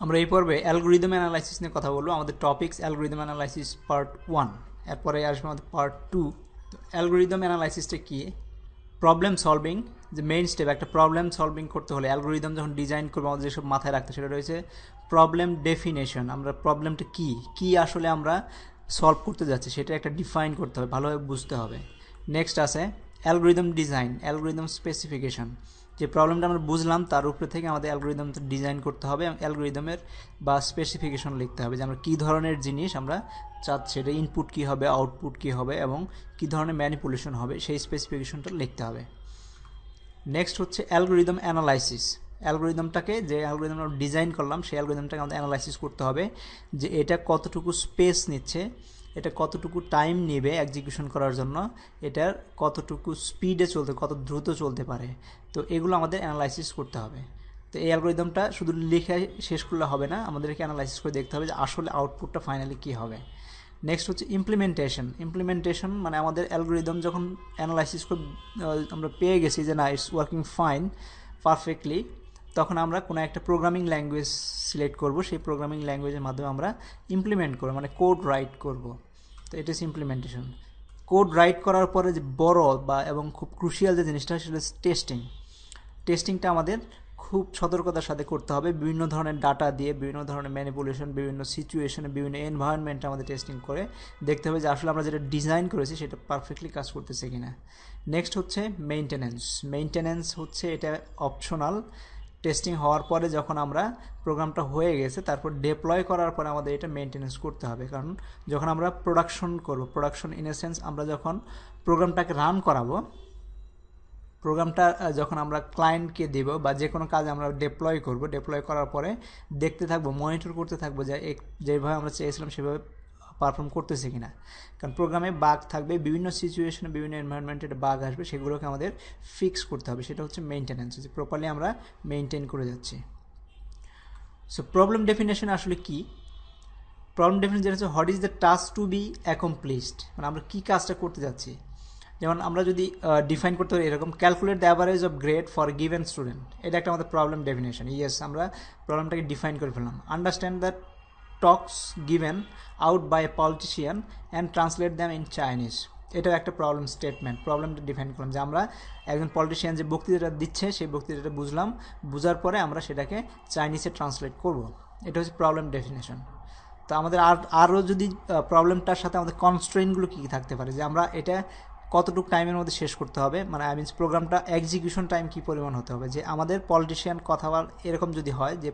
আমরা এই পর্বে অ্যালগরিদম অ্যানালাইসিস নিয়ে কথা বলবো। আমাদের টপিকস অ্যালগরিদম অ্যানালাইসিস পার্ট 1, এরপরে আসবে আমাদের পার্ট 2। তো অ্যালগরিদম অ্যানালাইসিসটা কি? প্রবলেম সলভিং, যে মেইন স্টেপ। একটা প্রবলেম সলভিং করতে হলে অ্যালগরিদম যখন ডিজাইন করবো আমাদের যেসব মাথায় রাখতে, সেটা রয়েছে প্রবলেম ডেফিনেশন। আমরা প্রবলেমটা কি আসলে আমরা সলভ করতে যাচ্ছি সেটা একটা ডিফাইন করতে হবে, ভালোভাবে বুঝতে হবে। নেক্সট আছে অ্যালগরিদম ডিজাইন, অ্যালগরিদম স্পেসিফিকেশন। যে প্রবলেমটা আমরা বুঝলাম তার উপরে থেকে আমাদের অ্যালগরিদমটা ডিজাইন করতে হবে এবং অ্যালগরিদমের বা স্পেসিফিকেশন লিখতে হবে যে আমরা কী ধরনের জিনিস আমরা চাচ্ছি, এটা ইনপুট কী হবে, আউটপুট কী হবে এবং কী ধরনের ম্যানিপুলেশন হবে, সেই স্পেসিফিকেশনটা লিখতে হবে। নেক্সট হচ্ছে অ্যালগরিদম অ্যানালাইসিস। অ্যালগরিদমটাকে, যে অ্যালগরিদম আমরা ডিজাইন করলাম সেই অ্যালগরিদমটাকে আমাদের অ্যানালাইসিস করতে হবে যে এটা কতটুকু স্পেস নিচ্ছে, এটা কতটুকু টাইম নেবে এক্সিকিউশন করার জন্য, এটার কতটুকু স্পিডে চলতে, কত দ্রুত চলতে পারে। তো এগুলো আমাদের অ্যানালাইসিস করতে হবে। তো এই অ্যালগরিদমটা শুধু লিখে শেষ করলে হবে না, আমাদেরকে অ্যানালাইসিস করে দেখতে হবে যে আসলে আউটপুটটা ফাইনালি কী হবে। নেক্সট হচ্ছে ইমপ্লিমেন্টেশন মানে আমাদের অ্যালগরিদম যখন অ্যানালাইসিস করে আমরা পেয়ে গেছি যে না ইটস ওয়ার্কিং ফাইন পারফেক্টলি, তখন আমরা কোনো একটা প্রোগ্রামিং ল্যাঙ্গুয়েজ সিলেক্ট করব, সেই প্রোগ্রামিং ল্যাঙ্গুয়েজের মাধ্যমে আমরা ইমপ্লিমেন্ট করব, মানে কোড রাইট করব। তো এটা হচ্ছে ইমপ্লিমেন্টেশন। কোড রাইট করার পরে যে বড় বা এবং খুব ক্রুশিয়াল যে জিনিসটা সেটা হচ্ছে টেস্টিংটা আমাদের খুব সতর্কতার সাথে করতে হবে। বিভিন্ন ধরনের ডাটা দিয়ে, বিভিন্ন ধরনের ম্যানিপুলেশন, বিভিন্ন সিচুয়েশনে, বিভিন্ন এনভায়রনমেন্টে আমাদের টেস্টিং করে দেখতে হবে যে আসলে আমরা যেটা ডিজাইন করেছি সেটা পারফেক্টলি কাজ করতেছে কিনা। নেক্সট হচ্ছে মেইনটেনেন্স হচ্ছে এটা অপশনাল। টেস্টিং হওয়ার পরে যখন আমরা প্রোগ্রামটা হয়ে গেছে তারপর ডেপ্লয় করার পরে আমাদের এটা মেইনটেনেন্স করতে হবে, কারণ যখন আমরা প্রোডাকশন ইন এ সেন্স আমরা যখন প্রোগ্রামটাকে রান করাবো, প্রোগ্রামটা যখন আমরা ক্লায়েন্টকে দেব বা যে কোনো কাজে আমরা ডেপ্লয় করার পরে দেখতে থাকবো, মনিটর করতে থাকবো যে যেভাবে আমরা চেয়েছিলাম সেভাবে পারফর্ম করতেছে কিনা। কারণ প্রোগ্রামে বাগ থাকবে, বিভিন্ন সিচুয়েশনে, বিভিন্ন এনভায়রনমেন্টে বাগ আসবে, সেগুলোকে আমাদের ফিক্স করতে হবে। সেটা হচ্ছে মেইনটেনেন্স, যে প্রপারলি আমরা মেইনটেইন করে যাচ্ছি। সো প্রবলেম ডেফিনেশন আসলে কি? প্রবলেম ডেফিনেশন যেটা হচ্ছে what is the task to be accomplished, মানে আমরা কী কাজটা করতে যাচ্ছি। যেমন আমরা যদি ডিফাইন করতে পারি এরকম, calculate the average of grade for given student, এটা একটা আমাদের প্রবলেম ডেফিনেশন। ইয়েস, আমরা প্রবলেমটাকে ডিফাইন করে ফেললাম। Understand the talks given out by a politician and translate them in Chinese, এটাও একটা প্রবলেম স্টেটমেন্ট। প্রবলেমটা ডিফাইন করলাম যে আমরা একজন পলিটিশিয়ান যে বক্তৃতাটা দিচ্ছে সেই বক্তৃতাটা বুঝার পরে আমরা সেটাকে চাইনিজে ট্রান্সলেট করব। এটা হচ্ছে প্রবলেম ডেফিনেশন। তো আমাদের আরও যদি প্রবলেমটার সাথে আমাদের কনস্ট্রেইনগুলো কী কী থাকতে পারে, যে আমরা এটা কতটুকু টাইমের মধ্যে শেষ করতে হবে, মানে আই মিনস প্রোগ্রামটা এক্সিকিউশন টাইম কী পরিমাণ হতে হবে। যে আমাদের পলিটিশিয়ান কথা বল, এরকম যদি হয় যে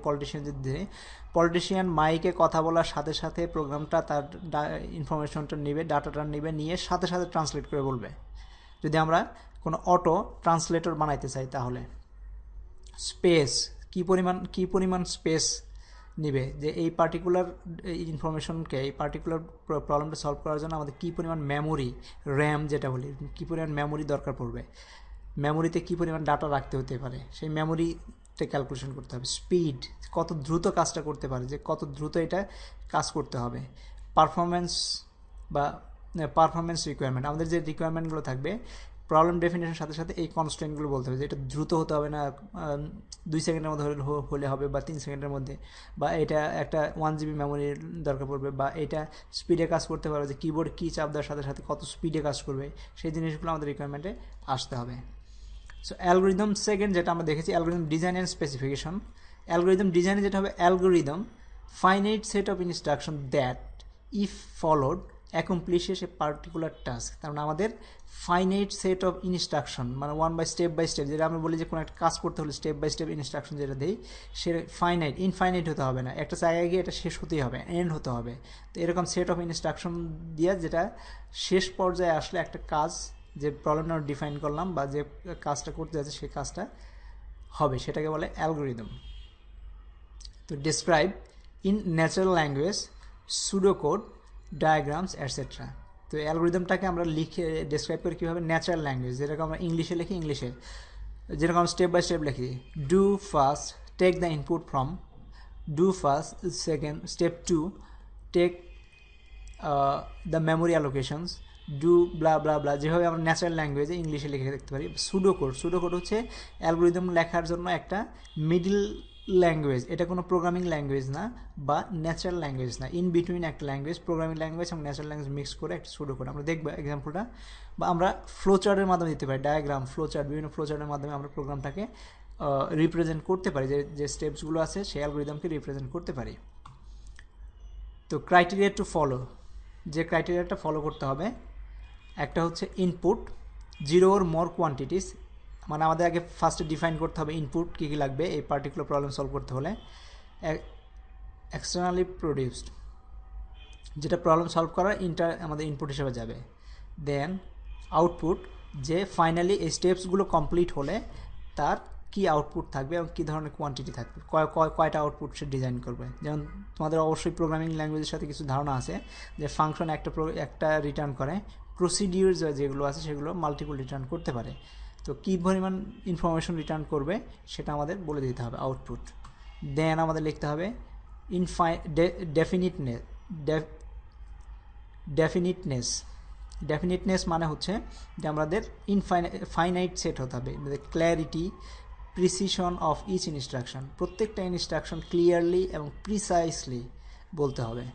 পলিটিশিয়ান মাইকে কথা বলার সাথে সাথে প্রোগ্রামটা তার ইনফরমেশনটা নেবে, ডাটাটা নেবে, নিয়ে সাথে সাথে ট্রান্সলেট করে বলবে। যদি আমরা কোনো অটো ট্রান্সলেটর বানাইতে চাই তাহলে স্পেস কী পরিমাণ স্পেস নিবে, যে এই পার্টিকুলার ইনফরমেশনকে, এই পার্টিকুলার প্রবলেমটা সলভ করার জন্য আমাদের কী পরিমাণ মেমোরি, র্যাম যেটা বলি, কী পরিমাণ মেমোরি দরকার পড়বে, মেমোরিতে কী পরিমাণ ডাটা রাখতে হতে পারে, সেই মেমোরিতে ক্যালকুলেশন করতে হবে। স্পিড, কত দ্রুত কাজটা করতে পারে, যে কত দ্রুত এটা কাজ করতে হবে। পারফরমেন্স রিকোয়ারমেন্ট, আমাদের যে রিকোয়ারমেন্টগুলো থাকবে প্রবলেম ডেফিনেশনের সাথে সাথে এই কনস্ট্যান্টগুলো বলতে হবে, যে এটা দ্রুত হতে হবে না 2 সেকেন্ডের মধ্যে হলে হবে, বা 3 সেকেন্ডের মধ্যে, বা এটা একটা 1 GB মেমোরির দরকার পড়বে, বা এটা স্পিডে কাজ করতে পারবে, যে কিবোর্ড কি চাপ দেওয়ার সাথে সাথে কত স্পিডে কাজ করবে, সেই জিনিসগুলো আমাদের রিকোয়ারমেন্টে আসতে হবে। সো অ্যালগরিদম সেকেন্ড যেটা আমরা দেখেছি, algorithm design and specification. Algorithm ডিজাইনে যেটা হবে, algorithm finite set of instruction that if followed accomplishes a particular task. তার মানে আমাদের ফাইনাইট সেট অফ ইনস্ট্রাকশন, মানে স্টেপ বাই স্টেপ, যেটা আমরা বলি যে কোনো একটা কাজ করতে হলে স্টেপ বাই স্টেপ ইনস্ট্রাকশন যেটা দেই, সে ইনফাইনাইট হতে হবে না, একটা জায়গায় গিয়ে এটা শেষ হতেই হবে, এন্ড হতে হবে। তো এরকম সেট অফ ইনস্ট্রাকশন দিয়ে যেটা শেষ পর্যায়ে আসলে একটা কাজ, যে প্রবলেমটা আমরা ডিফাইন করলাম বা যে কাজটা করতে যাচ্ছে সেই কাজটা হবে, সেটাকে বলে অ্যালগরিদম। তো describe in natural language, pseudocode, diagrams etcetera. তো অ্যালগরিদমটাকে আমরা লিখে ডিসক্রাইব করি কীভাবে, ন্যাচারাল ল্যাঙ্গুয়েজ, যেরকম আমরা ইংলিশে লিখি, যেরকম স্টেপ বাই স্টেপ লিখি, do first take the input from, do first second, step 2 take the memory allocations, do blah blah blah, যেভাবে আমরা ন্যাচারাল ল্যাঙ্গুয়েজে ইংলিশে লিখে দেখতে পারি। সুডোকোড হচ্ছে অ্যালগরিদম লেখার জন্য একটা মিডল ল্যাঙ্গুয়েজ, এটা কোনো প্রোগ্রামিং ল্যাঙ্গুয়েজ না বা ন্যাচারাল ল্যাঙ্গুয়েজ না, ইন বিটুইন একটা ল্যাঙ্গুয়েজ, প্রোগ্রামিং ল্যাঙ্গুয়েজ এবং ন্যাচারাল ল্যাঙ্গুয়েজ মিক্স করে একটা শুরু করে আমরা দেখবো এক্সাম্পলটা। বা আমরা ফ্লো চার্টের মাধ্যমে দিতে পারি, ডায়াগ্রাম, ফ্লো চার্ট, বিভিন্ন ফ্লো চার্টের মাধ্যমে আমরা প্রোগ্রামটাকে রিপ্রেজেন্ট করতে পারি, যে স্টেপসগুলো আছে সেই অ্যালগরিদমকে রিপ্রেজেন্ট করতে পারি। তো ক্রাইটেরিয়া টু ফলো, যে ক্রাইটেরিয়াটা ফলো করতে হবে, একটা হচ্ছে ইনপুট 0 or more কোয়ান্টিটিস, মানে আমাদের আগে ফার্স্টে ডিফাইন করতে হবে ইনপুট কী কী লাগবে এই পার্টিকুলার প্রবলেম সলভ করতে হলে। এক্সটার্নালি প্রডিউসড, যেটা প্রবলেম সলভ করার আমাদের ইনপুট হিসেবে যাবে। দেন আউটপুট, যে ফাইনালি এই স্টেপসগুলো কমপ্লিট হলে তার কি আউটপুট থাকবে এবং কী ধরনের কোয়ান্টিটি থাকবে, কয়টা আউটপুট সে ডিজাইন করবে। যেমন তোমাদের অবশ্যই প্রোগ্রামিং ল্যাঙ্গুয়েজের সাথে কিছু ধারণা আছে যে ফাংশন একটা রিটার্ন করে, প্রসিডিউর যেগুলো আছে সেগুলো মাল্টিপল রিটার্ন করতে পারে। তো কী পরিমাণ ইনফরমেশন রিটার্ন করবে সেটা আমাদের বলে দিতে হবে, আউটপুট। দেন আমাদের লিখতে হবে ডেফিনিটনেস মানে হচ্ছে যে আমাদের ফাইনাইট সেট হতে হবে, clarity, precision of each instruction, প্রত্যেকটা ইনস্ট্রাকশন ক্লিয়ারলি এবং প্রিসাইসলি বলতে হবে,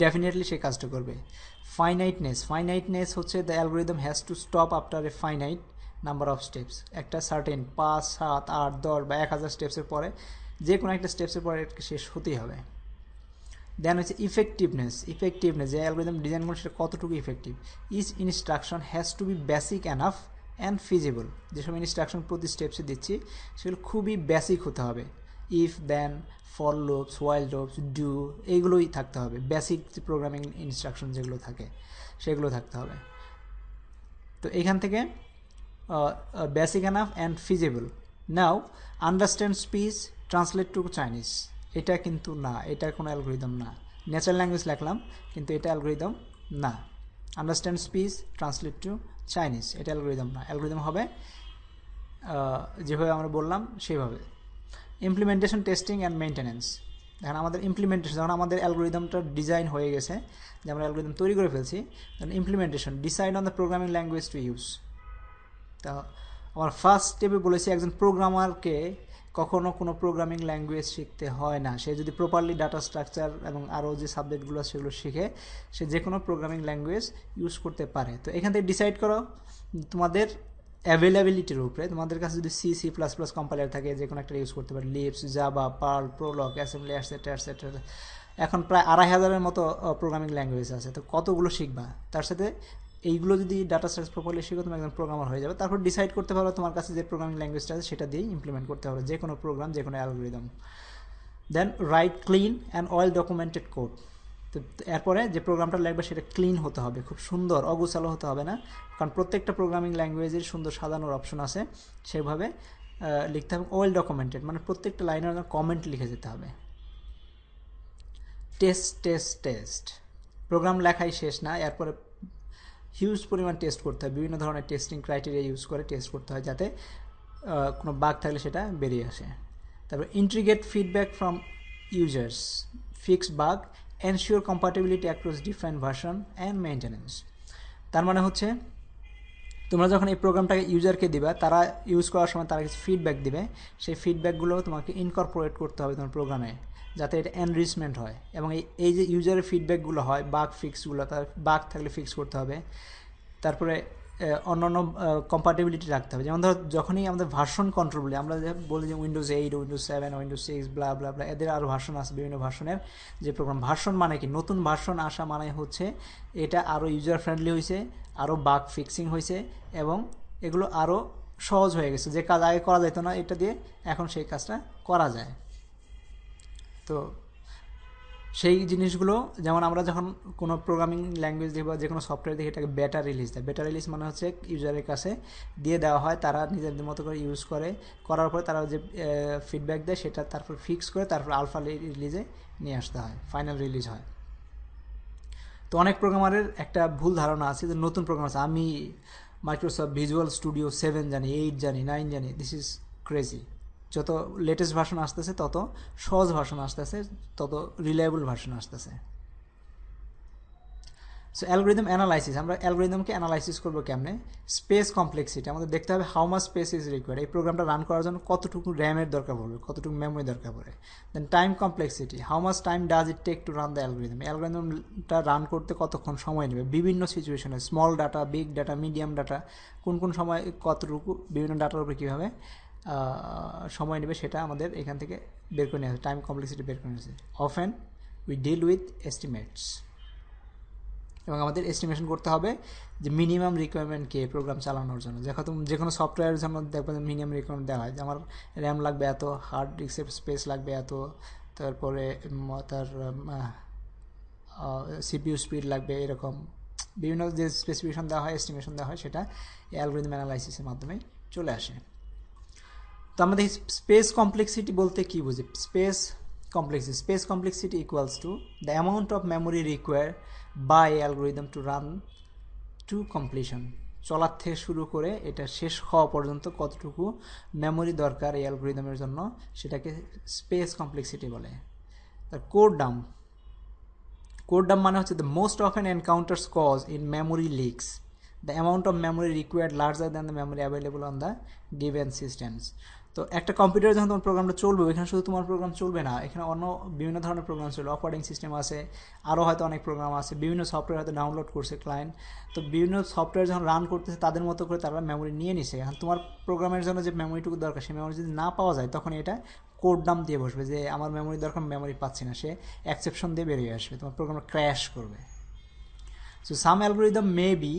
ডেফিনেটলি সে কাজটা করবে। ফাইনাইটনেস হচ্ছে the algorithm has to stop after a finite number of steps, একটা সার্টেন 5, 7, 8, 10 বা 1000 স্টেপসের পরে, যে কোনো একটা স্টেপসের পরে শেষ হতেই হবে। দেন হচ্ছে ইফেক্টিভনেস, যে অ্যালগরিদম ডিজাইন করুন সেটা কতটুকু effective. Each instruction has to be basic enough and feasible, যেসব ইনস্ট্রাকশন প্রতি স্টেপসে দিচ্ছি সেগুলো খুবই বেসিক হতে হবে। If, then, for loops, while loops, do, এইগুলোই থাকতে হবে। বেসিক প্রোগ্রামিং ইনস্ট্রাকশন যেগুলো থাকে সেগুলো থাকতে হবে। তো এখান থেকে basic enough and feasible. Now understand speech, translate to Chinese, এটা কিন্তু না, এটা কোনো অ্যালগরিদম না। ন্যাচারাল ল্যাঙ্গুয়েজ লিখলাম কিন্তু এটা অ্যালগরিদম না। Understand speech, translate to Chinese, এটা অ্যালগরিদম না। অ্যালগরিদম হবে যেভাবে আমরা বললাম সেইভাবে। ইমপ্লিমেন্টেশন, টেস্টিং অ্যান্ড মেনটেন্যান্স, দেখেন আমাদের ইমপ্লিমেন্টেশন, যখন আমাদের অ্যালগরিদমটা ডিজাইন হয়ে গেছে, যে আমরা অ্যালগরিদম তৈরি করে ফেলছি, তখন implementation, decide on the programming language to use. তা আমার ফার্স্ট স্টেপে বলেছি একজন প্রোগ্রামারকে কখনো কোনো প্রোগ্রামিং ল্যাঙ্গুয়েজ শিখতে হয় না, সে যদি প্রপারলি ডাটা স্ট্রাকচার এবং আরও যে সাবজেক্টগুলো সেগুলো শিখে সে যে কোনো প্রোগ্রামিং ল্যাঙ্গুয়েজ ইউজ করতে পারে। তো এখান থেকে ডিসাইড করো তোমাদের অ্যাভেলেবিলিটির উপরে, তোমাদের কাছে যদি C++ কম্পাইলার থাকে যে কোনো একটা ইউজ করতে পারে, লিপস, Java, Perl, Prolog, assembly, etcetera. এখন প্রায় 2500-এর মতো প্রোগ্রামিং ল্যাঙ্গুয়েজ আছে, তো কতগুলো শিখবা? তার সাথে এইগুলো যদি ডাটা স্ট্রাকচার প্রপারলি শিখো তুমি একজন প্রোগ্রামার হয়ে যাবে। তারপর ডিসাইড করতে পারো তোমার কাছে যে প্রোগ্রামিং ল্যাঙ্গুয়েজটা আছে সেটা দিয়েই ইমপ্লিমেন্ট করতে হবে যে কোনো প্রোগ্রাম, যে কোনো algorithm. Then write clean and well documented code. তো এরপরে যে প্রোগ্রামটা লিখবে সেটা ক্লিন হতে হবে, খুব সুন্দর, অগোছালো হতে হবে না, কারণ প্রত্যেকটা প্রোগ্রামিং ল্যাঙ্গুয়েজের সুন্দর সাজানোর অপশন আছে, সেভাবে লিখতে হবে। ওয়েল ডকুমেন্টেড মানে প্রত্যেকটা লাইনের কমেন্ট লিখে যেতে হবে। টেস্ট, প্রোগ্রাম লেখাই শেষ না, এরপরে হিউজ পরিমাণ টেস্ট করতে হয়, বিভিন্ন ধরনের টেস্টিং ক্রাইটেরিয়া ইউজ করে টেস্ট করতে হয় যাতে কোনো বাগ থাকলে সেটা বেরিয়ে আসে। তারপর integrate feedback from users, fix bug, ensure compatibility across different version and maintenance. তার মানে হচ্ছে তোমরা যখন এই প্রোগ্রামটাকে ইউজারকে দিবা, তারা ইউজ করার সময় তারা কিছু ফিডব্যাক দিবে, সেই ফিডব্যাকগুলো তোমাকে ইনকর্পোরেট করতে হবে তোমার প্রোগ্রামে, যাতে এটা এনরিচমেন্ট হয়। এবং এই যে ইউজারের ফিডব্যাকগুলো হয়, বাগ ফিক্সগুলো, তার বাগ থাকলে ফিক্স করতে হবে। তারপরে অন্যান্য কম্প্যাটিবিলিটি রাখতে হবে, যেমন ধরো যখনই আমাদের ভার্সন কন্ট্রোল বলি, আমরা বলি যে Windows 8, Windows 7, Windows 6, ব্লা ব্লা ব্লা, এদের আরও ভার্সন আছে, বিভিন্ন ভার্সনের যে প্রোগ্রাম। ভার্সন মানে কি? নতুন ভার্সন আসা মানে হচ্ছে এটা আরও ইউজার ফ্রেন্ডলি হয়েছে, আরও বাগ ফিক্সিং হয়েছে এবং এগুলো আরও সহজ হয়ে গেছে, যে কাজ আগে করা যেত না এটা দিয়ে এখন সেই কাজটা করা যায়। তো সেই জিনিসগুলো, যেমন আমরা যখন কোনো প্রোগ্রামিং ল্যাঙ্গুয়েজ দেখি বা যে কোনো সফটওয়্যার দেখি, এটাকে বেটা রিলিজ দেয়। বেটা রিলিজ মানে হচ্ছে ইউজারের কাছে দিয়ে দেওয়া হয়, তারা নিজেদের মতো করে ইউজ করার পরে তারা যে ফিডব্যাক দেয় সেটা তারপর ফিক্স করে তারপর আলফা রিলিজে নিয়ে আসতে হয়, ফাইনাল রিলিজ হয়। তো অনেক প্রোগ্রামারের একটা ভুল ধারণা আছে যে নতুন প্রোগ্রাম আছে, আমি মাইক্রোসফট ভিজুয়াল স্টুডিও 7 জানি, 8 জানি, 9 জানি। This is crazy. যত লেটেস্ট ভার্সন আসতেছে তত সহজ ভার্সন আসতেছে, তত রিলায়েবল ভার্সন আসতেছে। সো অ্যালগোরিদম অ্যানালাইসিস, আমরা অ্যালগোরিদমকে অ্যানালাইসিস করবো কেমনে? স্পেস কমপ্লেক্সিটি, আমাদের দেখতে হবে how much space is required, এই প্রোগ্রামটা রান করার জন্য কতটুকু র্যামের দরকার পড়বে, কতটুকু মেমোরি দরকার পড়ে। Then time complexity, how much time does it take to run the algorithm, অ্যালগোরিদমটা রান করতে কতক্ষণ সময় নেবে বিভিন্ন সিচুয়েশনে, small data, big data, medium data, কোন কোন সময় কতটুকু বিভিন্ন ডাটার উপরে কীভাবে সময় নেবে সেটা আমাদের এখান থেকে বের করে নিয়ে আসে, টাইম কমপ্লেক্সিটি বের করে নিয়ে আসে। Often we deal with estimates, এবং আমাদের এস্টিমেশন করতে হবে যে মিনিমাম রিকোয়ারমেন্ট কে প্রোগ্রাম চালানোর জন্য। যে কোনো সফটওয়্যারের জন্য দেখবেন মিনিমাম রিকোয়ারমেন্ট দেওয়া হয় যে আমার র্যাম লাগবে এত, হার্ড ডিস্কের স্পেস লাগবে এত, তারপরে তার সিপিইউ স্পিড লাগবে, এরকম বিভিন্ন যে স্পেসিফিকেশন দেওয়া হয়, এস্টিমেশন দেওয়া হয়, সেটা অ্যালগরিদম অ্যানালাইসিসের মাধ্যমে চলে আসে। তো আমাদের স্পেস কমপ্লেক্সিটি বলতে কী বুঝি? Space complexity equals to the amount of memory required by algorithm to run to completion, চলার থেকে শুরু করে এটা শেষ হওয়া পর্যন্ত কতটুকু মেমোরি দরকার এই অ্যালগোরিদমের জন্য, সেটাকে স্পেস কমপ্লেক্সিটি বলে। কোড ডাম্প মানে হচ্ছে the most often encounters cause in memory leaks, the amount of memory required larger than the memory available on the given systems. তো একটা কম্পিউটারে যখন তোমার প্রোগ্রামটা চলবে, এখানে শুধু তোমার প্রোগ্রাম চলবে না, এখানে অন্য বিভিন্ন ধরনের প্রোগ্রাম চলবে, অপারেটিং সিস্টেম আছে, আরও হয়তো অনেক প্রোগ্রাম আছে, বিভিন্ন সফটওয়্যার হয়তো ডাউনলোড করছে ক্লায়েন্ট। তো বিভিন্ন সফটওয়্যার যখন রান করতেছে তাদের মতো করে তারা মেমোরি নিয়ে নিছে, এখন তোমার প্রোগ্রামের জন্য যে মেমোরিটুকু দরকার সেই মেমোরি যদি না পাওয়া যায় তখন এটা কোড ডাম্প দিয়ে বসবে যে আমার মেমোরি দরকার, মেমোরি পাচ্ছি না, সে এক্সেপশন দিয়ে বেরিয়ে আসবে, তোমার প্রোগ্রামটা ক্র্যাশ করবে। So some algorithm may be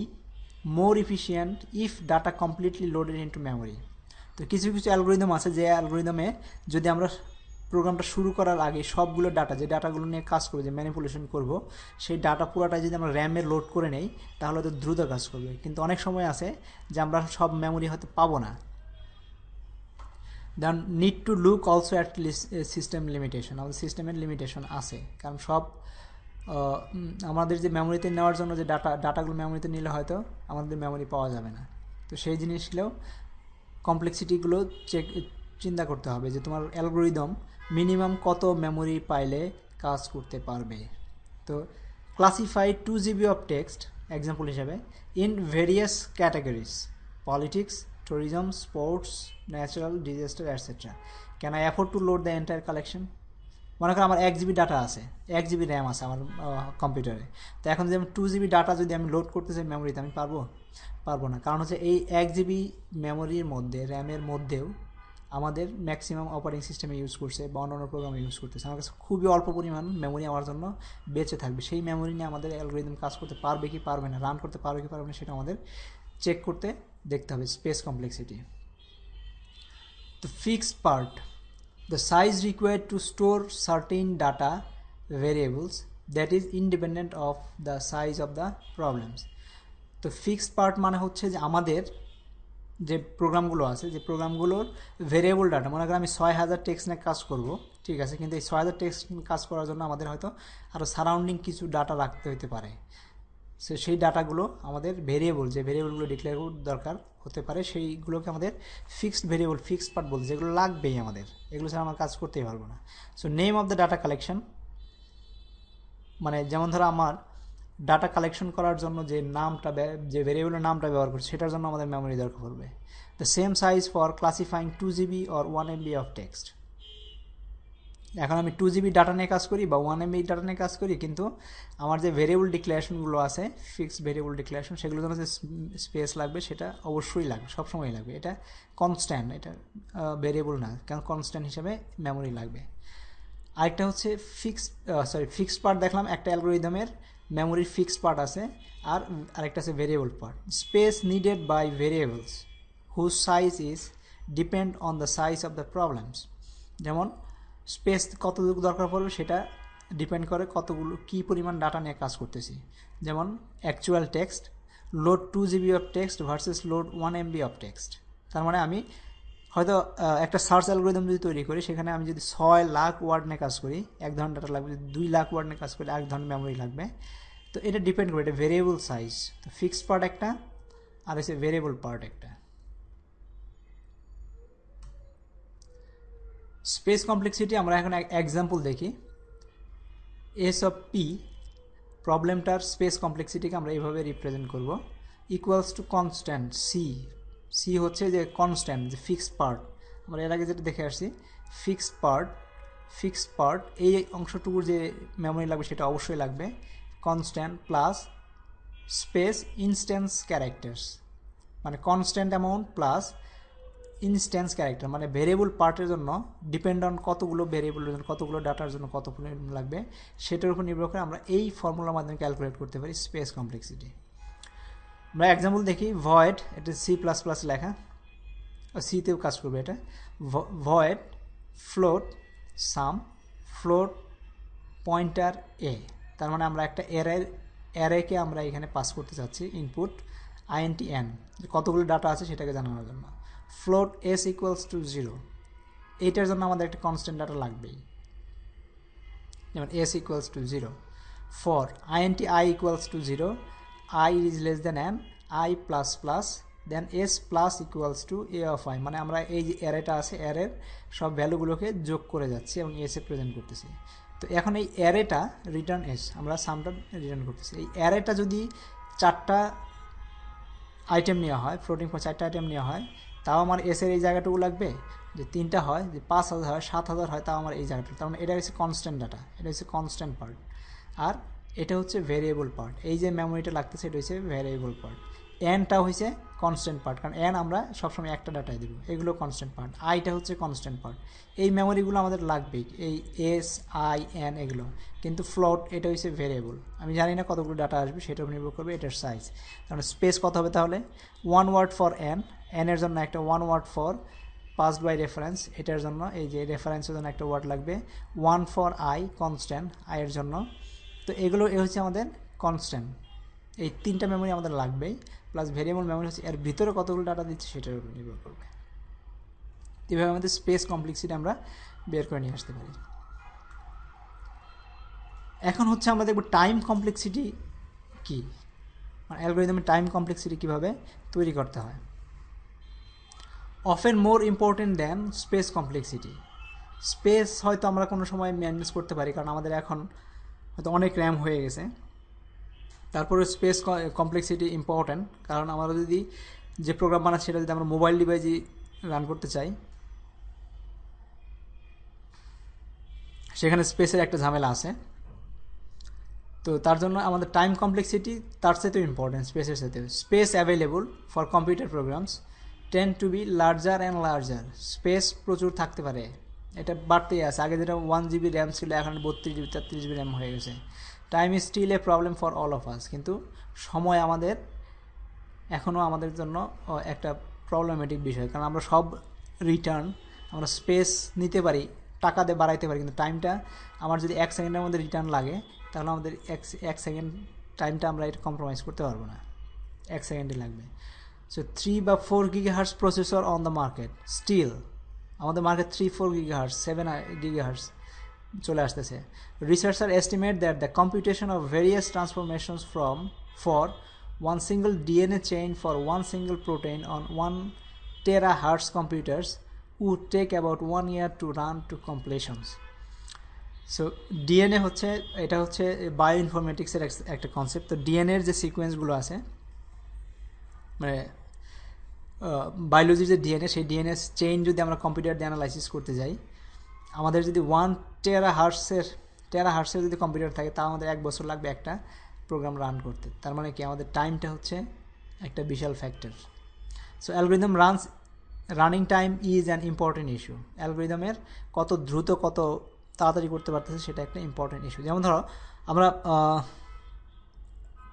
more efficient if data completely loaded into memory. তো কিছু কিছু অ্যালগোরিদম আছে যে অ্যালগোরিদমে যদি আমরা প্রোগ্রামটা শুরু করার আগে সবগুলো ডাটা, যে ডাটাগুলো নিয়ে কাজ করবো, যে ম্যানিপুলেশন করব, সেই ডাটা পুরাটাই যদি আমরা র্যামে লোড করে নেই তাহলে তো দ্রুত কাজ করবে। কিন্তু অনেক সময় আছে যে আমরা সব মেমোরি হয়তো পাবো না। Then need to look also at system limitation, আমাদের সিস্টেমের লিমিটেশন আছে, কারণ সব আমাদের যে মেমোরিতে নেওয়ার জন্য যে ডাটাগুলো মেমোরিতে নিলে হয়তো আমাদের মেমোরি পাওয়া যাবে না। তো সেই জিনিসগুলো কমপ্লেক্সিটিগুলো চিন্তা করতে হবে যে তোমার অ্যালগোরিদম মিনিমাম কত মেমোরি পাইলে কাজ করতে পারবে। তো classify 2 GB of text example হিসাবে in various categories, politics, tourism, sports, natural disaster etcetera. Can I afford to load the entire collection? মনে করো আমার 1 GB ডাটা আছে, 1 GB র্যাম আছে আমার কম্পিউটারে, তো এখন যদি আমি 2 GB ডাটা যদি আমি লোড করতে চাই মেমোরিতে, আমি পারবো না, কারণ হচ্ছে এই 1 GB মেমোরির মধ্যে, র্যামের মধ্যেও আমাদের ম্যাক্সিমাম অপারেটিং সিস্টেমে ইউজ করছে বা অন্যান্য প্রোগ্রামে ইউজ করতেছে, আমার কাছে খুবই অল্প পরিমাণ মেমোরি আমার জন্য বেঁচে থাকবে। সেই মেমোরি নিয়ে আমাদের অ্যালগোরিদম কাজ করতে পারবে কি পারবে না, রান করতে পারবে কি পারবে না, সেটা আমাদের চেক করতে দেখতে হবে। Space complexity. The fixed part, the size required to store certain data variables that is independent of the size of the problems. তো ফিক্সড পার্ট মানে হচ্ছে যে আমাদের যে প্রোগ্রামগুলো আছে, যে প্রোগ্রামগুলোর ভেরিয়েবল ডাটা, মনে করেন আমি 6000 টেক্সট নিয়ে কাজ করব, ঠিক আছে, কিন্তু এই 6000 টেক্সট কাজ করার জন্য আমাদের হয়তো আরও সারাউন্ডিং কিছু ডাটা রাখতে হতে পারে। সো সেই ডাটাগুলো আমাদের ভেরিয়েবল, যে ভেরিয়েবলগুলো ডিক্লেয়ার দরকার হতে পারে, সেইগুলোকে আমাদের ফিক্সড ভেরিয়েবল, ফিক্সড পার্ট বলতে, যেগুলো লাগবেই আমাদের, এগুলো ছাড়া আমরা কাজ করতেই পারবো না। So name of the data collection, মানে যেমন ধরো আমার ডাটা কালেকশন করার জন্য যে নামটা, যে ভেরিয়েবলের নামটা ব্যবহার করছে সেটার জন্য আমাদের মেমোরি দরকার পড়বে। The same size for ক্লাসিফাইং 2 GB or 1 MB of text. এখন আমি 2 GB ডাটা নিয়ে কাজ করি বা 1 MB ডাটা নিয়ে কাজ করি, কিন্তু আমার যে ভেরিয়েবল ডিক্লারেশনগুলো আছে, ফিক্সড ভেরিয়েবল ডিক্লারেশন, সেগুলোর জন্য যে স্পেস লাগবে সেটা অবশ্যই লাগবে, সবসময় লাগবে, এটা কনস্ট্যান্ট, এটা ভেরিয়েবল না, কারণ কনস্ট্যান্ট হিসাবে মেমোরি লাগবে। আরেকটা হচ্ছে ফিক্সড পার্ট দেখলাম, একটা অ্যালগোরিদমের মেমোরির ফিক্সড পার্ট আছে, আর আরেকটা আছে variable part. Space needed by variables whose size is depend on the সাইজ অফ দ্য প্রবলেমস। যেমন স্পেস কতটুকু দরকার পড়বে সেটা ডিপেন্ড করে কতগুলো, কী পরিমাণ ডাটা নিয়ে কাজ করতেছি। যেমন actual text, load 2 GB of text versus load 1 MB of text. তার মানে আমি হয়তো একটা সার্চ অ্যালগোরিদম যদি তৈরি করি, সেখানে আমি যদি 6 লাখ ওয়ার্ড নিয়ে কাজ করি, 1 ধরনের ডাটা লাগবে, যদি 2 লাখ ওয়ার্ড নিয়ে কাজ করি 1 ধরনের মেমোরি লাগবে। তো এটা ডিপেন্ড করে, এটা ভেরিয়েবল সাইজ। তো ফিক্সড পার্ট একটা, আর হচ্ছে ভেরিয়েবল পার্ট একটা। স্পেস কমপ্লেক্সিটি আমরা এখন এক্সাম্পল দেখি। এস অফ পি প্রবলেমটার স্পেস কমপ্লেক্সিটিকে আমরা এইভাবে রিপ্রেজেন্ট করব equals to constant C. C হচ্ছে যে কনস্ট্যান্ট, যে ফিক্সড পার্ট, আমরা এর আগে যেটা দেখে আসছি ফিক্সড পার্ট এই অংশটুকুর যে মেমোরি লাগবে সেটা অবশ্যই লাগবে, constant plus space instance characters, মানে constant amount plus instance character, মানে ভেরিয়েবল পার্টের জন্য ডিপেন্ড অন কতগুলো ভেরিয়েবলের জন্য কতগুলো ডাটার জন্য কত লাগবে সেটার উপর নির্ভর করে আমরা এই ফর্মুলার মাধ্যমে ক্যালকুলেট করতে পারি স্পেস কমপ্লেক্সিটি। আমরা এক্সাম্পল দেখি, ভয়েড, এটা C++ লেখা, সিতেও কাজ করবে এটা, ভয়েড ফ্লোট সাম ফ্লোট পয়েন্টার এ, তার মানে আমরা একটা অ্যারেকে আমরা এখানে পাস করতে চাচ্ছি ইনপুট int n, কতগুলো ডাটা আছে সেটাকে জানানোর জন্য। ফ্লোট s ইকুয়ালস টু 0, এইটার জন্য আমাদের একটা কনস্ট্যান্ট ডাটা লাগবেই, যেমন s equals to 0। For int I equals to 0, I is less than n, I plus plus then s plus equals to a of i, মানে আমরা এই যে অ্যারেটা আছে অ্যারের সব ভ্যালুগুলোকে যোগ করে যাচ্ছি এবং s এ প্রেজেন্ট করতেছি। তো এখন এই অ্যারেটা রিটার্ন s, আমরা সামটা রিটার্ন করতেছি। এই অ্যারেটা যদি 4টা আইটেম নেওয়া হয়, ফ্লোটিং পয়েন্ট 4টা আইটেম নেওয়া হয়, তাও আমার এসের এই জায়গাটুকু লাগবে, যে 3টা হয়, যে 5000 হয়, 7000 হয়, তাও আমার এই জায়গাটুকু, তার মানে এটা হচ্ছে কনস্ট্যান্ট ডাটা, এটা হচ্ছে কনস্ট্যান্ট পার্ট, আর এটা হচ্ছে ভেরিয়েবল পার্ট। এই যে মেমোরিটা লাগতেছে এটা হচ্ছে ভেরিয়েবল পার্ট। এনটা হচ্ছে কনস্ট্যান্ট পার্ট, কারণ এন আমরা সবসময় একটা ডাটায় দেবো, এগুলো কনস্ট্যান্ট পার্ট। আইটা হচ্ছে কনস্ট্যান্ট পার্ট। এই মেমোরিগুলো আমাদের লাগবেই, এই এস আই এন এগুলো, কিন্তু ফ্লোট এটা হচ্ছে ভেরিয়েবল, আমি জানি না কতগুলো ডাটা আসবে সেটার উপর নির্ভর করবে এটার সাইজ। কারণ স্পেস কত হবে তাহলে, 1 ওয়ার্ড ফর এন, এনের জন্য একটা 1 word for passed by reference, এটার জন্য এই যে রেফারেন্সের জন্য একটা ওয়ার্ড লাগবে, 1 ফর আই কনস্ট্যান্ট আইয়ের জন্য। তো এগুলো এ হচ্ছে আমাদের কনস্ট্যান্ট, এই 3টা মেমোরি আমাদের লাগবেই, প্লাস ভেরিয়েবল মেমোরি হচ্ছে এর ভিতরে কতগুলো ডাটা দিচ্ছে সেটার উপর নির্ভর করবে। এভাবে আমাদের স্পেস কমপ্লেক্সিটি আমরা বের করে নিয়ে আসতে পারি। এখন হচ্ছে আমরা দেখব টাইম কমপ্লেক্সিটি কী, মানে অ্যালগরিদমের টাইম কমপ্লেক্সিটি কীভাবে তৈরি করতে হয়। Often more important than space complexity. Space হয়তো আমরা কোনো সময় ম্যানেজ করতে পারি, কারণ আমাদের এখন হয়তো অনেক র্যাম হয়ে গেছে, তারপরে স্পেস কমপ্লেক্সিটি ইম্পর্ট্যান্ট, কারণ আমরা যদি যে প্রোগ্রাম বানাচ্ছি সেটা যদি আমরা মোবাইল ডিভাইসে রান করতে চাই, সেখানে স্পেসের একটা ঝামেলা আছে। তো তার জন্য আমাদের টাইম কমপ্লেক্সিটি তার সাথেও ইম্পর্টেন্ট, স্পেসের সাথেও। Space available for computer programs tend to be larger and larger. Space প্রচুর থাকতে পারে, এটা বাড়তেই আছে, আগে যেটা 1 GB র্যাম ছিল এখন 32 GB 33 GB র্যাম হয়ে গেছে। Time is still a problem for all of us, কিন্তু সময় আমাদের এখনও আমাদের জন্য একটা প্রবলেমেটিক বিষয়, কারণ আমরা সব রিটার্ন, আমরা স্পেস নিতে পারি, টাকা দিয়ে বাড়াইতে পারি, কিন্তু টাইমটা আমার যদি 1 সেকেন্ডের মধ্যে রিটার্ন লাগে তাহলে আমাদের 1 সেকেন্ড টাইমটা আমরা এটা কম্প্রোমাইজ করতে পারবো না, 1 সেকেন্ডই লাগবে। সো 3 বা 4 GHz processor on the market, still আমাদের মার্কেট 3-4 GHz 7 GHz চলে আসতেছে। Researcher estimate that the computation of various transformations for one single DNA chain for one single protein on 1 terahertz computers would take about 1 year to run to completions. So DNA হচ্ছে, এটা হচ্ছে bio ইনফরমেটিক্সের একটা concept. তো ডিএনএর যে সিকোয়েন্সগুলো আছে, মানে বায়োলজির যে ডিএনএ, সেই ডিএনএ চেইন যদি আমরা কম্পিউটার দিয়ে অ্যানালাইসিস করতে যাই, আমাদের যদি 1 টেরাহার্টসের যদি কম্পিউটার থাকে, তা আমাদের 1 বছর লাগবে একটা প্রোগ্রাম রান করতে। তার মানে কি আমাদের টাইমটা হচ্ছে একটা বিশাল factor. So algorithm running time is an important issue. অ্যালগরিদমের কত দ্রুত কত তাড়াতাড়ি করতে পারতেছে সেটা একটা ইম্পর্টেন্ট ইস্যু। যেমন ধরো আমরা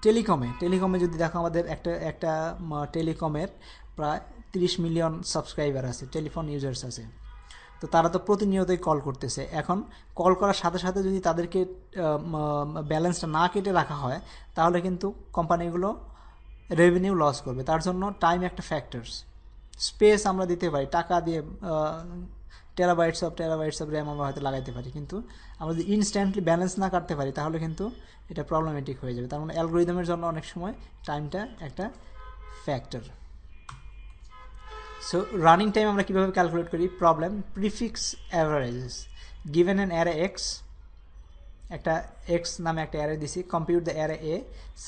টেলিকমে যদি দেখো, আমাদের একটা টেলিকমের প্রায় 30 মিলিয়ন সাবস্ক্রাইবার আছে, টেলিফোন ইউজার্স আছে। তো তারা তো প্রতিনিয়তই কল করতেছে। এখন কল করার সাথে সাথে যদি তাদেরকে ব্যালেন্সটা না কেটে রাখা হয়, তাহলে কিন্তু কোম্পানিগুলো রেভিনিউ লস করবে। তার জন্য টাইম একটা ফ্যাক্টরস। স্পেস আমরা দিতে পারি, টাকা দিয়ে টেরাবাইটস অফ র্যাম আমরা হয়তো লাগাইতে পারি, কিন্তু আমরা যদি ইনস্ট্যান্টলি ব্যালেন্স না কাটতে পারি তাহলে কিন্তু এটা প্রবলেমেটিক হয়ে যাবে। তার মানে অ্যালগরিদমের জন্য অনেক সময় টাইমটা একটা ফ্যাক্টর। সো রানিং টাইম আমরা কীভাবে ক্যালকুলেট করি? Problem prefix অ্যাভারেজেস given an array x একটা এক্স নামে একটা অ্যারে দিছি, compute the array A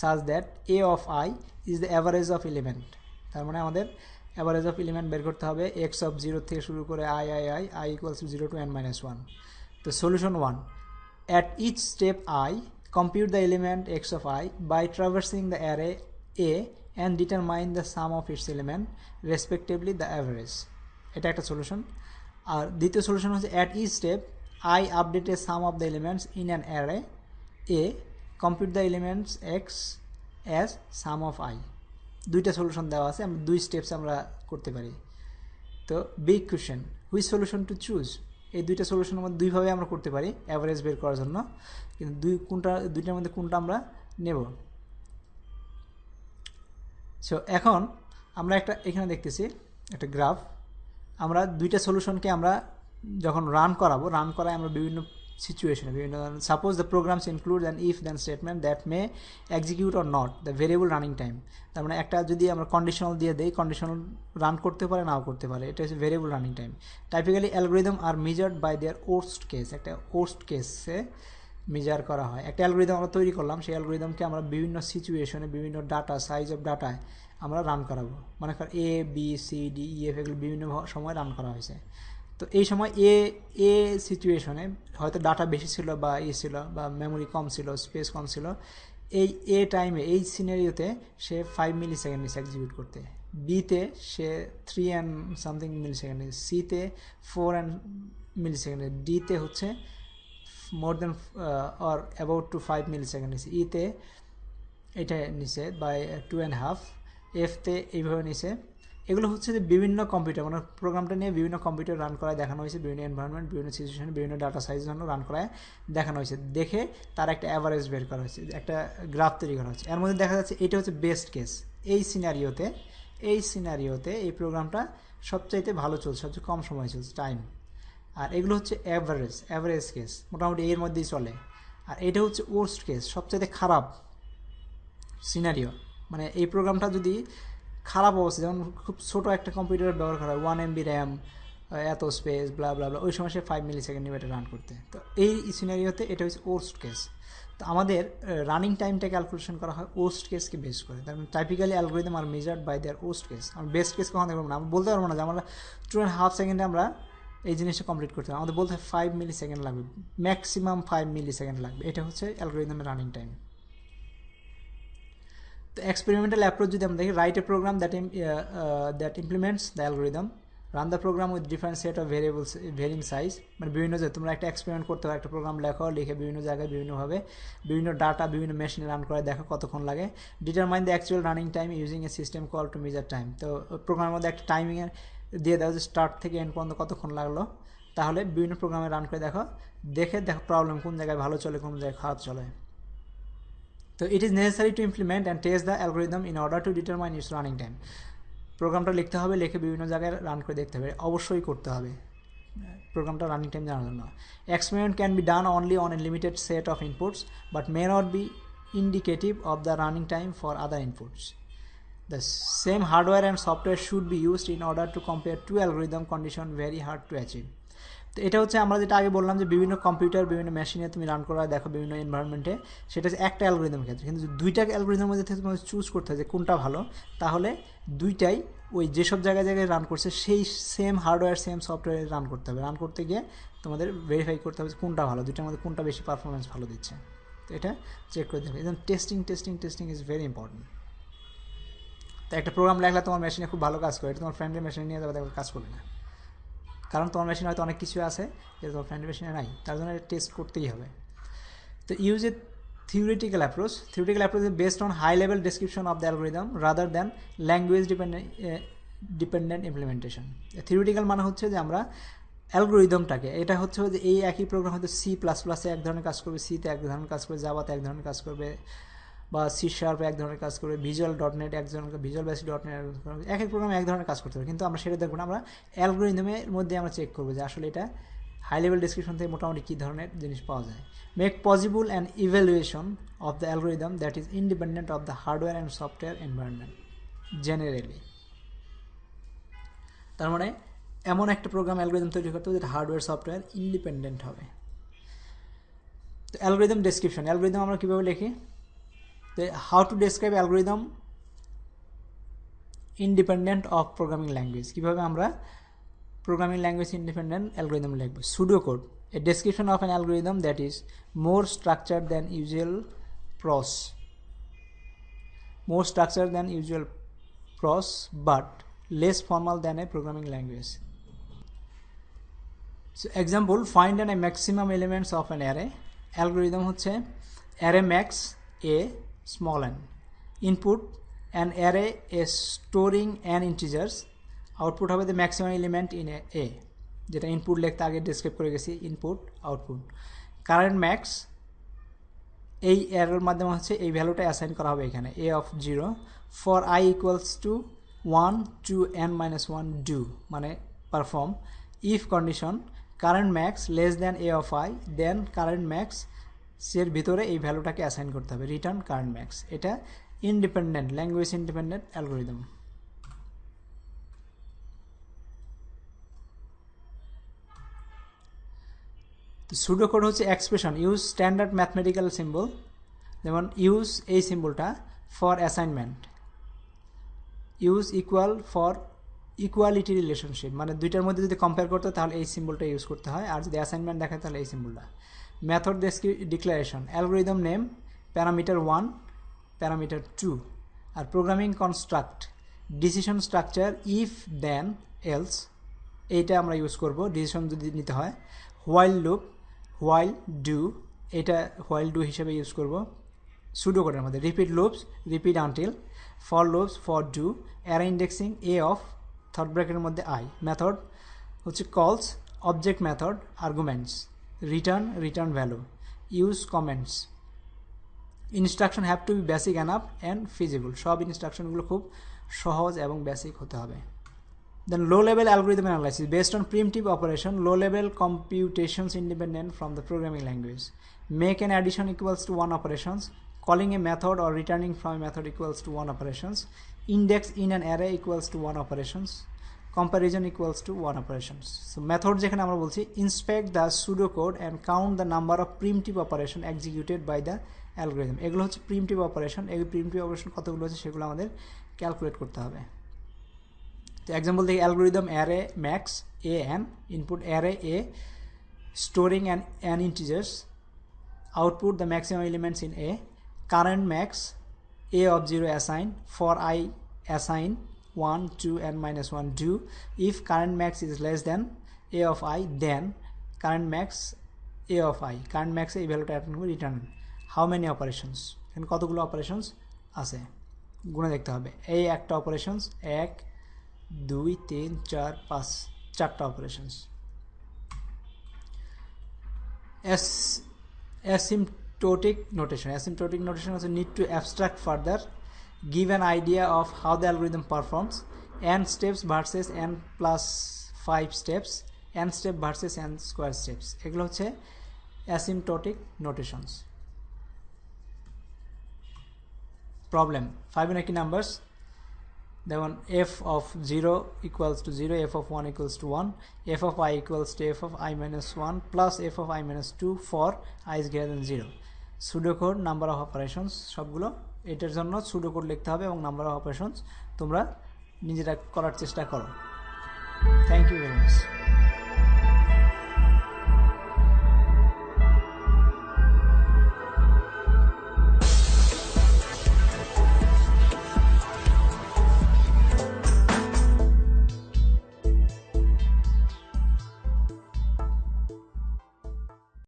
such that a of I is the average of element. তার মানে আমাদের অ্যাভারেজ অফ এলিমেন্ট বের করতে হবে এক্স অফ 0 থেকে শুরু করে I equals to 0 to n-1। তো solution 1, at each step I compute the element x of I by traversing the array A and determine the sum of its element respectively the average। এটা একটা solution. আর দ্বিতীয় solution হচ্ছে at each step I update a sum of the elements in an array A, compute the elements x as sum of I। দুইটা solution দেওয়া আছে, আমরা দুই steps আমরা করতে পারি। তো big question, which solution to choose? এই দুইটা সলিউশনের মধ্যে দুইভাবে আমরা করতে পারি অ্যাভারেজ বের করার জন্য, কিন্তু দুইটার মধ্যে কোনটা আমরা নেব। সো এখন আমরা এখানে দেখতেছি একটা গ্রাফ। আমরা দুইটা সলিউশনকে আমরা যখন রান করায় আমরা বিভিন্ন সিচুয়েশনে suppose the programs include an if then statement that may execute or not the variable running time. তার মানে একটা যদি আমরা কন্ডিশনাল দিয়ে দেই, কন্ডিশনাল রান করতে পারে নাও করতে পারে, এটা হচ্ছে variable running time. Typically algorithm are measured by their worst case. একটা ওর্স্ট কেসে মেজার করা হয়। একটা অ্যালগোরিদম আমরা তৈরি করলাম, সেই অ্যালগোরিদমকে আমরা বিভিন্ন সিচুয়েশনে বিভিন্ন ডাটা সাইজ অফ ডাটায় আমরা রান করাবো। মনে কর A B C D E F এগুলো বিভিন্ন সময় রান করা হয়েছে। তো এই সময় এ সিচুয়েশনে হয়তো ডাটা বেশি ছিল বা ছিল বা মেমোরি কম ছিল, স্পেস কম ছিল, এই টাইমে এই সিনারিওতে সে 5 মিলি সেকেন্ড নিচ্ছে এক্সিকিউট করতে, বিতে সে 3 and something মিলি সেকেন্ড নিচ্ছে, সিতে 4 and মিলি সেকেন্ড, ডিতে হচ্ছে more than or about to 5 millisecond নিচ্ছে, ইতে এটা নিছে বাই 2.5, এফতে এইভাবে নিছে। এগুলো হচ্ছে যে বিভিন্ন কম্পিউটার মানে প্রোগ্রামটা নিয়ে বিভিন্ন কম্পিউটার রান করায় দেখানো হয়েছে, বিভিন্ন এনভায়রনমেন্ট বিভিন্ন সিচুয়েশনে বিভিন্ন ডাটা সাইজ জন্য রান করায় দেখানো হয়েছে, দেখে তার একটা অ্যাভারেজ বের করা হয়েছে, একটা গ্রাফ তৈরি করা হয়েছে। এর মধ্যে দেখা যাচ্ছে এটা হচ্ছে বেস্ট কেস। এই সিনারিওতে এই প্রোগ্রামটা সবচাইতে ভালো চলছে, সবচেয়ে কম সময় চলছে টাইম। আর এগুলো হচ্ছে অ্যাভারেজ কেস, মোটামুটি এর মধ্যেই চলে। আর এটা হচ্ছে ওর্স্ট কেস, সবচাইতে খারাপ সিনারিও। মানে এই প্রোগ্রামটা যদি খারাপ অবস্থা, যেমন খুব ছোটো একটা কম্পিউটার ব্যবহার করা হয়, 1 MB র্যাম, এত স্পেস, ব্লা ব্লা ব্লা, ওই সময় সে 5 মিলি সেকেন্ড নিয়ে এটা রান করতে। তো এই সিনারিওতে এটা হচ্ছে ওর্স্ট কেস। তো আমাদের রানিং টাইমটা ক্যালকুলেশন করা হয় ওর্স্ট কেসকে বেস করে। তার মানে typically algorithm are measured by their worst case. আমরা বেস্ট কেস কখন দেখবো না, আমরা বলতে পারবো না যে আমরা 2.5 সেকেন্ডে আমরা এই জিনিসটা কমপ্লিট করতে হবে, আমাদের বলতে হয় 5 মিলি সেকেন্ড লাগবে, ম্যাক্সিমাম 5 মিলি সেকেন্ড লাগবে। এটা হচ্ছে অ্যালগোরিদমের রানিং টাইম। তো এক্সপেরিমেন্টাল অ্যাপ্রোচ যদি আমরা দেখি, write a program that implements the algorithm, run the program with different set of variables varying size. মানে বিভিন্ন যে তোমরা একটা এক্সপেরিমেন্ট করতে হবে, একটা প্রোগ্রাম লিখে বিভিন্ন জায়গায় বিভিন্নভাবে বিভিন্ন ডাটা বিভিন্ন মেশিনে রান করে দেখো কতক্ষণ লাগে। Determine the actual running time using a system call to measure time. তো প্রোগ্রামের মধ্যে একটা টাইমিংয়ের দিয়ে দাও যে স্টার্ট থেকে এন্ড পর্যন্ত কতক্ষণ লাগলো, তাহলে বিভিন্ন প্রোগ্রামে রান করে দেখো প্রবলেম কোন জায়গায় ভালো চলে কোন জায়গায় খারাপ চলে। তো it is necessary to implement and test the algorithm in order to determine it's running time. প্রোগ্রামটা লিখতে হবে, লিখে বিভিন্ন জায়গায় রান করে দেখতে হবে, অবশ্যই করতে হবে প্রোগ্রামটা রানিং টাইম জানার জন্য। Experiment can be done only on a limited set of inputs but may not be indicative of the running time for other inputs. The same hardware and software should be used in order to compare two algorithm condition very hard to achieve. তো এটা হচ্ছে আমরা যেটা আগে বললাম যে বিভিন্ন computer বিভিন্ন মেশিনে তুমি রান করা দেখো বিভিন্ন এনভায়রনমেন্টে, সেটা হচ্ছে একটা অ্যালগোরিদমের ক্ষেত্রে। কিন্তু দুইটা অ্যালগোরিদমের মধ্যে থেকে তোমাকে চুজ করতে হয় যে কোনটা ভালো, তাহলে দুইটাই ওই যেসব জায়গায় রান করছে সেই সেম হার্ডওয়্যার সেম সফটওয়্যারে রান করতে হবে। রান করতে গিয়ে তোমাদের ভেরিফাই করতে হবে কোনটা ভালো, দুইটার মধ্যে কোনটা বেশি পারফরমেন্স ভালো দিচ্ছে, তো এটা চেক করে দেবে। এই জন্য টেস্টিং ইজ ভেরি ইম্পর্টেন্ট। তো একটা প্রোগ্রাম লেখলে তোমার মেশিনে খুব ভালো কাজ করে, এটা তোমার ফ্রেন্ডের মেশিনে নিয়ে যাবে কাজ করবে না, কারণ তোমার মেশিনে হয়তো অনেক কিছু আছে যেটা তোমার ফ্রেন্ডের মেশিনে নাই, তার জন্য টেস্ট করতেই হবে। তো use a theoretical approach is based on high level description of the algorithm rather than language dependent implementation. Theoretical মানে হচ্ছে যে আমরা অ্যালগোরিদমটাকে, এটা হচ্ছে যে এই একই প্রোগ্রাম হয়তো C++ এক ধরনের কাজ করবে, সিতে এক ধরনের কাজ করবে, জাভাতে এক ধরনের কাজ করবে, বা C# এক ধরনের কাজ করবে, ভিজুয়াল.net এক ধরনের, ভিজুয়াল বেসিক.net এক এক প্রোগ্রামে এক ধরনের কাজ করতে হবে। কিন্তু আমরা সেটা দেখবো না, আমরা অ্যালগোরিদমের মধ্যে আমরা চেক করবো যে আসলে এটা হাই লেভেল ডেসক্রিপশন থেকে মোটামুটি কী ধরনের জিনিস পাওয়া যায়। Make possible an evaluation of the algorithm that is independent of the hardware and software environment generally. তার মানে এমন একটা প্রোগ্রাম অ্যালগোরিদম তৈরি করতে হবে যেটা হার্ডওয়্যার সফটওয়্যার ইন্ডিপেন্ডেন্ট হবে। তো অ্যালগরিদম ডেসক্রিপশন, অ্যালগরিদম আমরা কীভাবে লিখি? তো how to describe algorithm independent of programming language, কীভাবে আমরা প্রোগ্রামিং ল্যাঙ্গুয়েজ ইন্ডিপেন্ডেন্ট অ্যালগরিদম লিখব। Pseudocode, A description of an algorithm that is more structured than usual pros, more structured than usual prose but less formal than a programming language. So example, find a maximum elements of an array. Algorithm হচ্ছে array max a small n. Input an array is storing an integers. Output হবে the maximum element in a, যেটা input লিখতে আগে describe করে গেছি, input output. Current max, এই error মাধ্যমে হচ্ছে এই ভ্যালুটা অ্যাসাইন করা হবে এখানে a of 0 for i equals to 1 to n-1 do, মানে perform. If condition current max less than a of i, then current max এর ভিতরে এই ভ্যালুটাকে অ্যাসাইন করতে হবে, রিটার্ন কারেন্ট ম্যাক্স। এটা ইন্ডিপেন্ডেন্ট, ল্যাঙ্গুয়েজ ইন্ডিপেন্ডেন্ট অ্যালগরিদম। তো সুডোকোড হচ্ছে expression, use standard mathematical symbol, যেমন ইউজ এই সিম্বলটা for assignment, use equal for equality relationship, মানে দুইটার মধ্যে যদি কম্পেয়ার করতে তাহলে এই সিম্বলটা ইউজ করতে হয়, আর যদি অ্যাসাইনমেন্ট দেখায় তাহলে এই সিম্বলটা। Method declaration, algorithm name, parameter 1, parameter 2, আর programming construct, decision structure, if then else, এইটা আমরা ইউজ করব ডিসিশন যদি নিতে হয়। হোয়াইল লুপ, হোয়াইল ডু, এটা হোয়াইল ডু হিসেবে ইউজ করব সুডোকোডের মধ্যে। Repeat loops, repeat until, for loops, for do, array indexing, a of third ব্র্যাকেটের মধ্যে আই। মেথড হচ্ছে calls, object method, arguments, return, return value, use comments. Instruction have to be basic enough and feasible, সব ইনস্ট্রাকশনগুলো খুব সহজ এবং basic হতে হবে। Then low-level algorithm analysis based on primitive operation, low-level computations independent from the programming language. Make an addition equals to 1 operations, calling a method or returning from a method equals to 1 operations, index in an array equals to 1 operations, comparison equals to 1 operations. So method যেখানে আমরা বলছি inspect the pseudocode and count the number of primitive operation executed by the algorithm. এগুলো হচ্ছে primitive operation, এই primitive operation কতগুলো আছে সেগুলো আমাদের ক্যালকুলেট করতে হবে। তো এক্সাম্পল দেখি, algorithm array max a n, input array a storing an integers, output the maximum elements in a, current max a of 0 assign, for i assign 1 to n-1 do, if current max is less than a of i, then current max a of i, current max এই ভ্যালুটা attend করে return. How many operations, এখানে কতগুলো operations আছে গুণে দেখতে হবে। এই একটা অপারেশনস, 1 2 3 4 5, 4টা operations. Asymptotic notation, asymptotic notation also need to abstract further, give an idea of how the algorithm performs, n steps versus n plus 5 steps, n step versus n square steps, এগুলো হচ্ছে asymptotic notations. Problem, Fibonacci numbers, যেমন f of 0 equals to 0, f of 1 equals to 1, f of I equals to f of I minus 1 plus f of I minus 2 for I is greater than 0. Pseudocode, number of operations, সবগুলো এটার জন্য pseudocode লিখতে হবে এবং number of operations তোমরা নিজেরা করার চেষ্টা করো। Thank you very much.